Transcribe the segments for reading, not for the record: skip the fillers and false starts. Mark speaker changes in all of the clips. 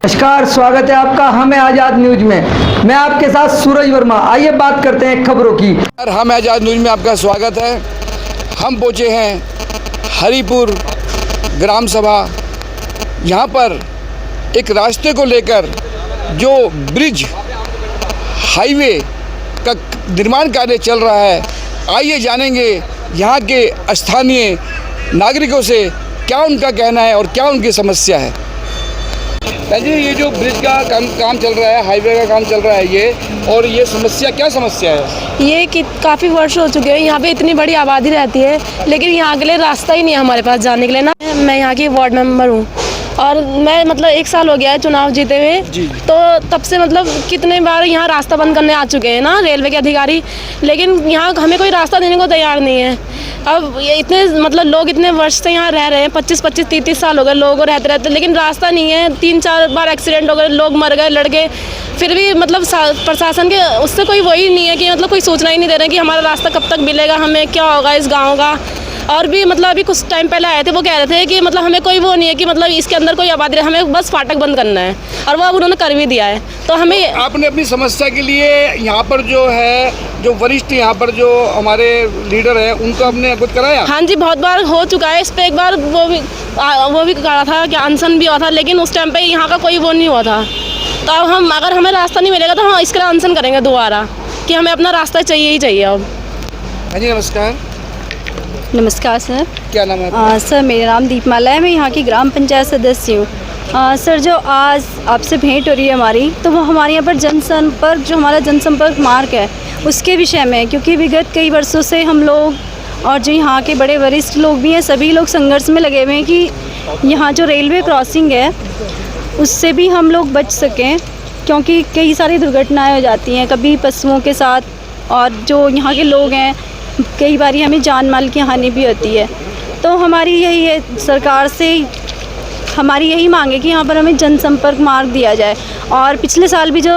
Speaker 1: नमस्कार, स्वागत है आपका हमें आज़ाद न्यूज में। मैं आपके साथ सूरज वर्मा। आइए बात करते हैं खबरों की।
Speaker 2: हम आज़ाद न्यूज में आपका स्वागत है। हम पहुँचे हैं हरिपुर ग्राम सभा। यहाँ पर एक रास्ते को लेकर जो ब्रिज हाईवे का निर्माण कार्य चल रहा है, आइए जानेंगे यहाँ के स्थानीय नागरिकों से क्या उनका कहना है और क्या उनकी समस्या है। जी, ये जो ब्रिज का काम चल रहा है, हाईवे का काम चल रहा है ये समस्या क्या समस्या है?
Speaker 3: ये कि काफ़ी वर्ष हो चुके हैं, यहाँ पे इतनी बड़ी आबादी रहती है, लेकिन यहाँ के लिए रास्ता ही नहीं है हमारे पास जाने के लिए ना। मैं यहाँ की वार्ड मेंबर हूँ और मैं मतलब 1 साल हो गया है चुनाव जीते हुए, तो तब से मतलब कितने बार यहाँ रास्ता बंद करने आ चुके हैं ना रेलवे के अधिकारी, लेकिन यहाँ हमें कोई रास्ता देने को तैयार नहीं है। अब ये इतने मतलब लोग इतने वर्ष से यहाँ रह रहे हैं, 25-25, 30-30 साल हो गए लोगों को रहते, लेकिन रास्ता नहीं है। 3-4 बार एक्सीडेंट हो गए, लोग मर गए, लड़के, फिर भी मतलब प्रशासन के उससे कोई वही नहीं है कि मतलब कोई सूचना ही नहीं दे रहे कि हमारा रास्ता कब तक मिलेगा, हमें क्या होगा इस गाँव का। और भी मतलब अभी कुछ टाइम पहले आए थे, वो कह रहे थे कि मतलब हमें कोई वो नहीं है कि मतलब इसके अंदर कोई आबादी रहे, हमें बस फाटक बंद करना है, और वो अब उन्होंने कर भी दिया है। तो हमें
Speaker 2: आपने अपनी समस्या के लिए यहाँ पर जो वरिष्ठ यहाँ पर जो हमारे लीडर हैं उनको आपने अवगत कराया?
Speaker 3: हाँ जी, बहुत बार हो चुका है। इस पर एक बार वो भी करा था कि अनशन भी हुआ था, लेकिन उस टाइम पे यहाँ का कोई वो नहीं हुआ था। तो अब हम अगर हमें रास्ता नहीं मिलेगा तो हम इसके लिए अनशन करेंगे दोबारा कि हमें अपना रास्ता चाहिए ही चाहिए अब।
Speaker 2: हाँ जी, नमस्कार।
Speaker 3: नमस्कार सर।
Speaker 2: क्या नाम है?
Speaker 3: सर मेरा नाम दीपमाला है, मैं यहाँ की ग्राम पंचायत सदस्य हूँ। सर जो आज आपसे भेंट हो रही है हमारी, तो वो हमारे यहाँ पर जनसंपर्क, जो हमारा जनसंपर्क मार्ग है उसके विषय में, क्योंकि विगत कई वर्षों से हम लोग और जो यहाँ के बड़े वरिष्ठ लोग भी हैं, सभी लोग संघर्ष में लगे हुए हैं कि यहाँ जो रेलवे क्रॉसिंग है उससे भी हम लोग बच सकें, क्योंकि कई सारी दुर्घटनाएँ हो जाती हैं कभी पशुओं के साथ, और जो यहाँ के लोग हैं कई बार हमें जान माल की हानि भी होती है। तो हमारी यही है, सरकार से हमारी यही मांग है कि यहाँ पर हमें जनसंपर्क मार्ग दिया जाए। और पिछले साल भी जो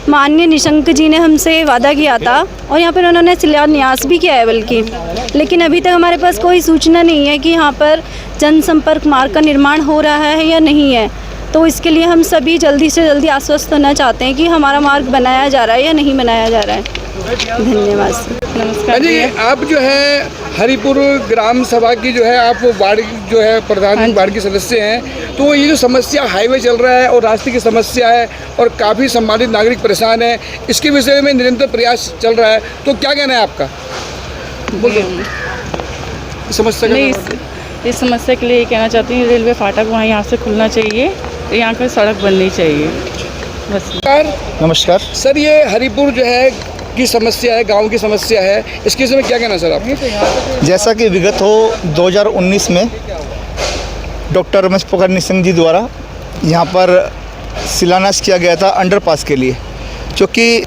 Speaker 3: माननीय निशंक जी ने हमसे वादा किया था, और यहाँ पर उन्होंने शिलान्यास भी किया है बल्कि, लेकिन अभी तक हमारे पास कोई सूचना नहीं है कि यहाँ पर जनसंपर्क मार्ग का निर्माण हो रहा है या नहीं है। तो इसके लिए हम सभी जल्दी से जल्दी आश्वस्त होना चाहते हैं कि हमारा मार्ग बनाया जा रहा है या नहीं बनाया जा रहा है। धन्यवाद। नमस्कार
Speaker 2: जी, आप जो है हरिपुर ग्राम सभा की जो है आप वार्ड जो है प्रधान वार्ड के सदस्य हैं, तो ये जो समस्या हाईवे चल रहा है और रास्ते की समस्या है और काफ़ी सम्मानित नागरिक परेशान है, इसके विषय में निरंतर प्रयास चल रहा है, तो क्या कहना है आपका? बोलिए। समस्या
Speaker 4: नहीं, इस समस्या के लिए कहना चाहती हूँ रेलवे फाटक वहाँ यहाँ से खुलना चाहिए, यहाँ पर सड़क बननी चाहिए बस।
Speaker 5: नमस्कार
Speaker 2: सर, ये हरिपुर जो है की समस्या है, गांव की समस्या है, इसके विषय में क्या कहना सर आप?
Speaker 5: जैसा कि विगत हो 2019 में डॉक्टर रमेश पोखरियाल निशंक जी द्वारा यहाँ पर शिलान्यास किया गया था अंडरपास के लिए, क्योंकि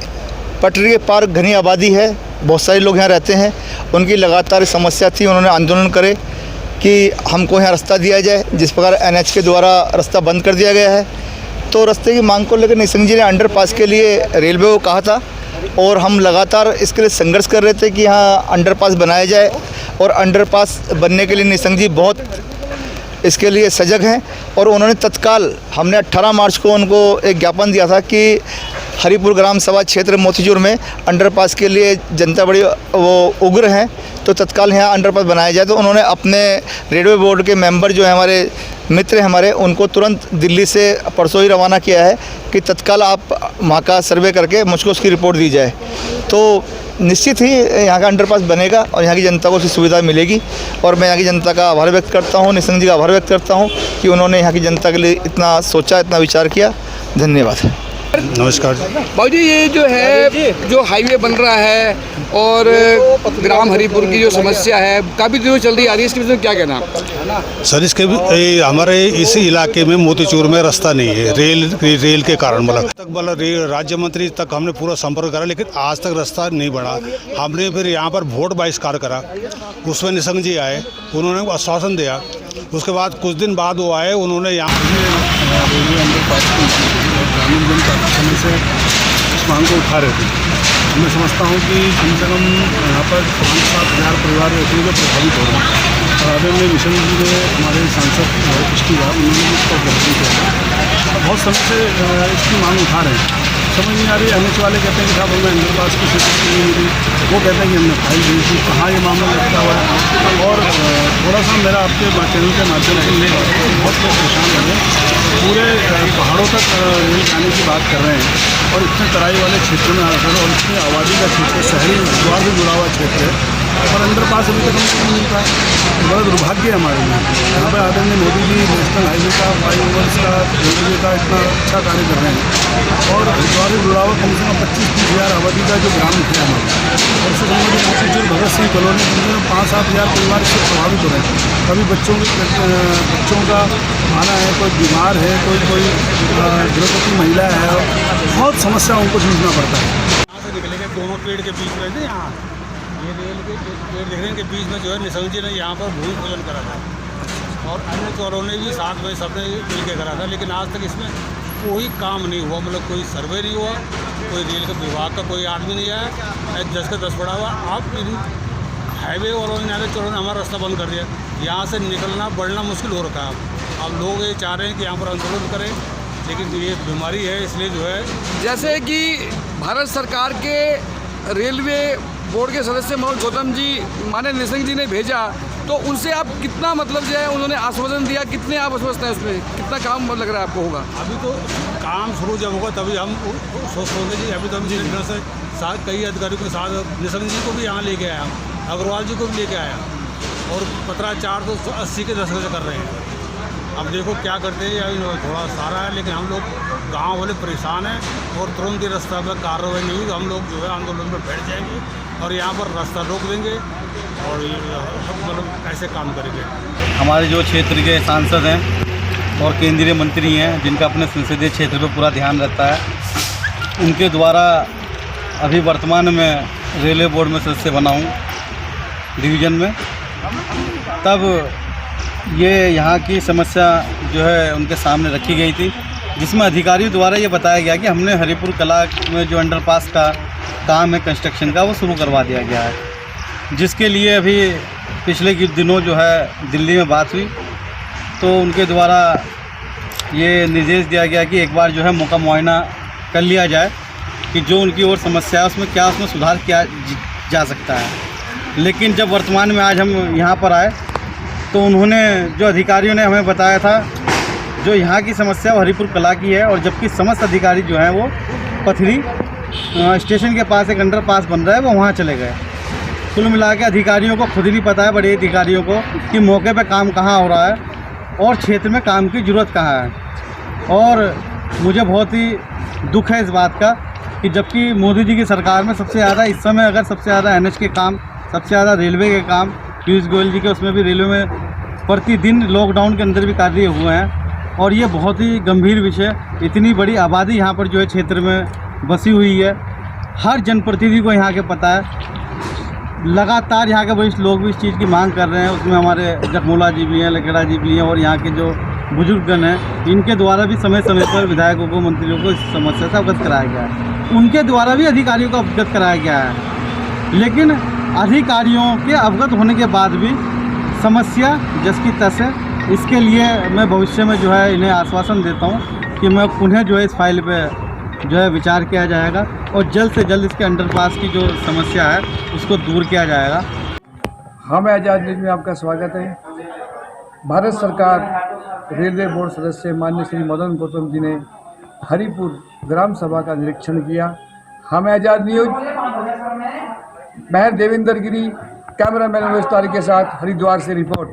Speaker 5: पटरी के पार घनी आबादी है, बहुत सारे लोग यहाँ रहते हैं, उनकी लगातार समस्या थी। उन्होंने आंदोलन करे कि हमको यहाँ रास्ता दिया जाए, जिस प्रकार NH के द्वारा रास्ता बंद कर दिया गया है। तो रास्ते की मांग को लेकर निशंक जी ने अंडरपास के लिए रेलवे को कहा था, और हम लगातार इसके लिए संघर्ष कर रहे थे कि यहाँ अंडरपास बनाया जाए, और अंडरपास बनने के लिए निशंक जी बहुत इसके लिए सजग हैं। और उन्होंने तत्काल, हमने 18 मार्च को उनको एक ज्ञापन दिया था कि हरिपुर ग्राम सभा क्षेत्र मोतीचूर में अंडरपास के लिए जनता बड़ी वो उग्र हैं, तो तत्काल यहाँ अंडरपास बनाया जाए। तो उन्होंने अपने रेलवे बोर्ड के मेंबर जो है हमारे मित्र हैं हमारे, उनको तुरंत दिल्ली से परसों ही रवाना किया है कि तत्काल आप वहाँ का सर्वे करके मुझको उसकी रिपोर्ट दी जाए। तो निश्चित ही यहाँ का अंडरपास बनेगा और यहाँ की जनता को उसकी सुविधा मिलेगी। और मैं यहाँ की जनता का आभार व्यक्त करता हूँ, निशंक जी का आभार व्यक्त करता हूँ कि उन्होंने यहाँ की जनता के लिए इतना सोचा, इतना विचार किया। धन्यवाद।
Speaker 6: नमस्कार
Speaker 2: बाबूजी, ये जो है जो हाईवे बन रहा है और ग्राम हरिपुर की जो समस्या है काफ़ी दिनों चल रही आ रही है, इसके विषय में क्या कहना आपका?
Speaker 6: सर, इसके हमारे इसी इलाके में मोतीचूर में रास्ता नहीं है, रेल के कारण राज्य मंत्री तक हमने पूरा संपर्क करा, लेकिन आज तक रास्ता नहीं बना। हमने फिर यहाँ पर वोट बहिष्कार करा, उसमें निशंक जी आए, उन्होंने आश्वासन दिया। उसके बाद कुछ दिन बाद वो आए, उन्होंने यहाँ ग्रामीण जनता समय से इस मांग को उठा रहे थे। मैं समझता हूँ कि कम से कम यहाँ पर 5-7 हज़ार परिवार ऐसे जो प्रभावित हो रहे हैं।
Speaker 7: आदरणीय मिशन जी ने हमारे सांसद कृष्ण राव उन्होंने इसका उद्घाटन किया था। बहुत समय से इसकी मांग उठा रहे हैं, समझ नहीं आ रही। एनएच वाले कहते हैं कि साहब हमें अंडरपास की स्वीकृति नहीं मिली, वो कहते हैं कि हमने फाइल भेजी थी, कहाँ ये मामला लटका हुआ है। और थोड़ा सा मेरा आपके चैनल के माध्यम से ये बहुत लोग परेशान हो रहे हैं, पूरे पहाड़ों तक रेल जाने की बात कर रहे हैं और इतने तराई वाले क्षेत्रों में आकर और इतनी आबादी का क्षेत्र, शहरी द्वार से जुड़ा हुआ क्षेत्र है और अंडरपास अभी तक हमको नहीं मिलता है। बड़ा दुर्भाग्य है हमारे लिए। यहाँ पर आदरणीय मोदी जी नेशनल हाईवे का, फ्लाईओवर्स का, रेलवे का इतना अच्छा कार्य कर रहे हैं और द्वार से जुड़ा हुआ कम से कम 25-30 हज़ार आबादी का जो ग्राम है हमारा, और उससे संबंधित मोतीचूर भगत सिंह कॉलोनी कम से कम 5-7 हज़ार परिवार इससे प्रभावित हो रहे हैं। कभी बच्चों का आना है, कोई बीमार है, कोई गर्भवती महिला है, बहुत समस्या उनको जूझना पड़ता है।
Speaker 6: यहाँ से निकलेंगे दोनों पेड़ के बीच में थे, यहाँ ये रेल के पेड़ दिख रहे हैं के बीच में जो है निशंक जी ने यहाँ पर भूमि पूजन करा था और अन्य चौरों ने भी साथ में सबने मिल के करा था, लेकिन आज तक इसमें कोई काम नहीं हुआ। मतलब कोई सर्वे नहीं हुआ, कोई रेल के विभाग का कोई आदमी नहीं आया, 10 का 10 पड़ा हुआ। आप हाईवे वालों ने चौरों ने हमारा रास्ता बंद कर दिया, यहाँ से निकलना बढ़ना मुश्किल हो रखा है। अब लोग ये चाह रहे हैं कि यहाँ पर आंदोलन करें, लेकिन ये बीमारी है इसलिए जो है।
Speaker 2: जैसे कि भारत सरकार के रेलवे बोर्ड के सदस्य मनोज गौतम जी माननीय निशंक जी ने भेजा, तो उनसे आप कितना मतलब जो है उन्होंने आश्वासन दिया, कितने आप आश्वस्त हैं उसमें, कितना काम लग रहा है आपको होगा?
Speaker 6: अभी तो काम शुरू जब होगा तभी हम सोचेंगे जी। अभी तो हम जिस से साथ कई अधिकारियों के साथ निशंक जी को भी यहाँ लेके आया, अग्रवाल जी को भी लेके आया और पत्राचार तो 80 के दशक से कर रहे हैं। अब देखो क्या करते हैं, या थोड़ा सारा है, लेकिन हम लोग गांव वाले परेशान हैं और तुरंत ही रास्ता पर कार्रवाई नहीं हुई हम लोग जो है आंदोलन में बैठ जाएंगे और यहाँ पर रास्ता रोक देंगे और मतलब ऐसे काम करेंगे।
Speaker 8: हमारे जो क्षेत्र के सांसद हैं और केंद्रीय मंत्री हैं, जिनका अपने संसदीय क्षेत्र पर पूरा ध्यान रहता है, उनके द्वारा अभी वर्तमान में रेलवे बोर्ड में सदस्य बना हूँ डिवीज़न में। तब ये यहाँ की समस्या जो है उनके सामने रखी गई थी, जिसमें अधिकारियों द्वारा ये बताया गया कि हमने हरिपुर कला में जो अंडरपास का काम है कंस्ट्रक्शन का, वो शुरू करवा दिया गया है, जिसके लिए अभी पिछले कुछ दिनों जो है दिल्ली में बात हुई तो उनके द्वारा ये निर्देश दिया गया कि एक बार जो है मौका मुआयना कर लिया जाए कि जो उनकी और समस्या है उसमें क्या उसमें सुधार किया जा सकता है। लेकिन जब वर्तमान में आज हम यहाँ पर आए तो उन्होंने जो अधिकारियों ने हमें बताया था जो यहाँ की समस्या हरिपुर कला की है, और जबकि समस्त अधिकारी जो हैं वो पथरी स्टेशन के पास एक अंडरपास बन रहा है वो वहाँ चले गए। कुल मिला के अधिकारियों को खुद नहीं पता है, बड़े अधिकारियों को, कि मौके पे काम कहाँ हो रहा है और क्षेत्र में काम की ज़रूरत कहाँ है। और मुझे बहुत ही दुख है इस बात का कि जबकि मोदी जी की सरकार में सबसे ज़्यादा इस समय अगर सबसे ज़्यादा एनएच के काम, सबसे ज़्यादा रेलवे के काम, पीयूष गोयल जी के उसमें भी रेलवे में प्रतिदिन लॉकडाउन के अंदर भी कार्य हुए हैं। और ये बहुत ही गंभीर विषय, इतनी बड़ी आबादी यहाँ पर जो है क्षेत्र में बसी हुई है, हर जनप्रतिनिधि को यहाँ के पता है। लगातार यहाँ के वरिष्ठ लोग भी इस चीज़ की मांग कर रहे हैं, उसमें हमारे जखमोला जी भी हैं, लकेड़ा जी भी हैं और यहाँ के जो बुजुर्गगण हैं, इनके द्वारा भी समय समय पर विधायकों को, मंत्रियों को इस समस्या से अवगत कराया गया है। उनके द्वारा भी अधिकारियों को अवगत कराया गया है, लेकिन अधिकारियों के अवगत होने के बाद भी समस्या जस की तस है। इसके लिए मैं भविष्य में जो है इन्हें आश्वासन देता हूँ कि मैं पुनः जो है इस फाइल पे जो है विचार किया जाएगा और जल्द से जल्द इसके अंडरपास की जो समस्या है उसको दूर किया जाएगा।
Speaker 1: हमें आज़ाद न्यूज़ में आपका स्वागत है। भारत सरकार रेलवे बोर्ड सदस्य माननीय श्री मदन गौतम जी ने हरिपुर ग्राम सभा का निरीक्षण किया। हमें आज़ाद न्यूज़ महर देवेंद्र गिरी, कैमरामैन उमेश तारी के साथ हरिद्वार से रिपोर्ट।